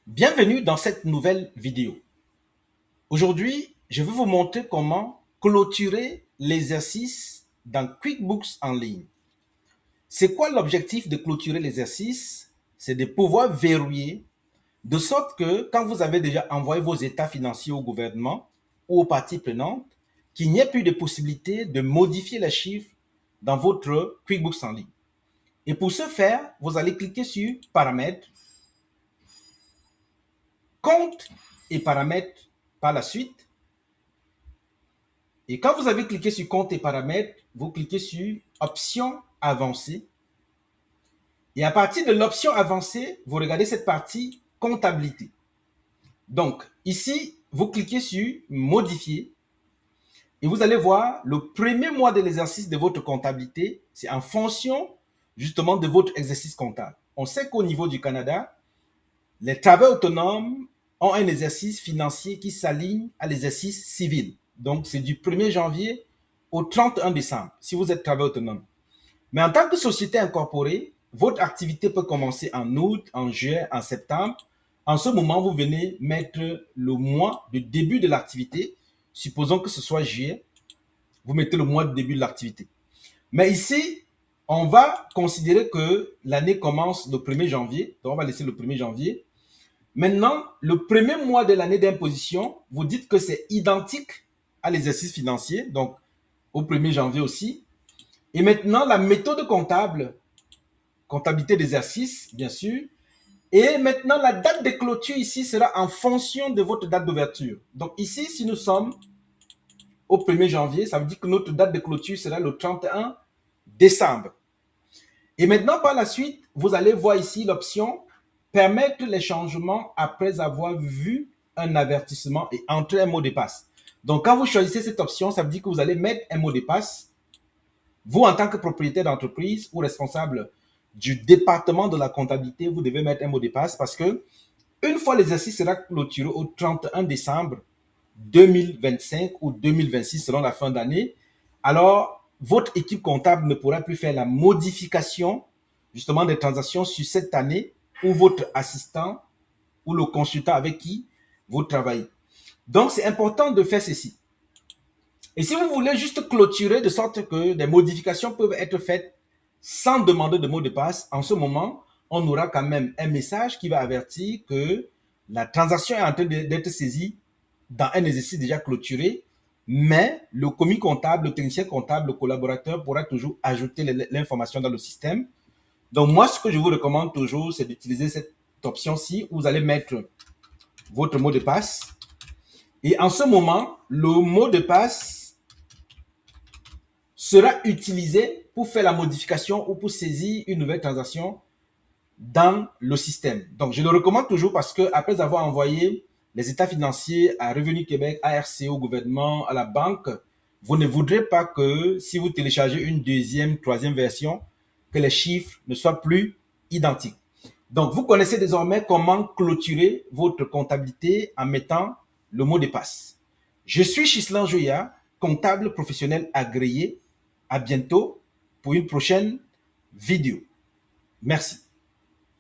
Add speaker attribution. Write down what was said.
Speaker 1: Bienvenue dans cette nouvelle vidéo. Aujourd'hui, je vais vous montrer comment clôturer l'exercice dans QuickBooks en ligne. C'est quoi l'objectif de clôturer l'exercice? C'est de pouvoir verrouiller de sorte que quand vous avez déjà envoyé vos états financiers au gouvernement ou aux parties prenantes, qu'il n'y ait plus de possibilité de modifier les chiffres dans votre QuickBooks en ligne. Et pour ce faire, vous allez cliquer sur Paramètres, Compte et Paramètres par la suite. Et quand vous avez cliqué sur Compte et Paramètres, vous cliquez sur Options avancées. Et à partir de l'option avancée, vous regardez cette partie Comptabilité. Donc, ici, vous cliquez sur Modifier. Et vous allez voir le premier mois de l'exercice de votre comptabilité, c'est en fonction justement de votre exercice comptable. On sait qu'au niveau du Canada, les travailleurs autonomes ont un exercice financier qui s'aligne à l'exercice civil. Donc, c'est du 1er janvier au 31 décembre, si vous êtes travailleur autonome. Mais en tant que société incorporée, votre activité peut commencer en août, en juillet, en septembre. En ce moment, vous venez mettre le mois de début de l'activité. Supposons que ce soit juillet, vous mettez le mois de début de l'activité. Mais ici, on va considérer que l'année commence le 1er janvier. Donc, on va laisser le 1er janvier. Maintenant, le premier mois de l'année d'imposition, vous dites que c'est identique à l'exercice financier, donc au 1er janvier aussi. Et maintenant, la méthode comptable, comptabilité d'exercice, bien sûr. Et maintenant, la date de clôture ici sera en fonction de votre date d'ouverture. Donc ici, si nous sommes au 1er janvier, ça veut dire que notre date de clôture sera le 31 décembre. Et maintenant, par la suite, vous allez voir ici l'option permettre les changements après avoir vu un avertissement et entrer un mot de passe. Donc, quand vous choisissez cette option, ça veut dire que vous allez mettre un mot de passe. Vous, en tant que propriétaire d'entreprise ou responsable du département de la comptabilité, vous devez mettre un mot de passe parce que une fois l'exercice sera clôturé au 31 décembre 2025 ou 2026 selon la fin d'année, alors votre équipe comptable ne pourra plus faire la modification justement des transactions sur cette année ou votre assistant ou le consultant avec qui vous travaillez. Donc, c'est important de faire ceci. Et si vous voulez juste clôturer de sorte que des modifications peuvent être faites sans demander de mot de passe, en ce moment, on aura quand même un message qui va avertir que la transaction est en train d'être saisie dans un exercice déjà clôturé, mais le commis comptable, le technicien comptable, le collaborateur pourra toujours ajouter l'information dans le système. Donc moi, ce que je vous recommande toujours, c'est d'utiliser cette option-ci où vous allez mettre votre mot de passe. Et en ce moment, le mot de passe sera utilisé pour faire la modification ou pour saisir une nouvelle transaction dans le système. Donc, je le recommande toujours parce que après avoir envoyé les états financiers à Revenu Québec, à RC, au gouvernement, à la banque, vous ne voudrez pas que si vous téléchargez une deuxième, troisième version, que les chiffres ne soient plus identiques. Donc, vous connaissez désormais comment clôturer votre comptabilité en mettant le mot de passe. Je suis Chislan Joya, comptable professionnel agréé. À bientôt pour une prochaine vidéo. Merci.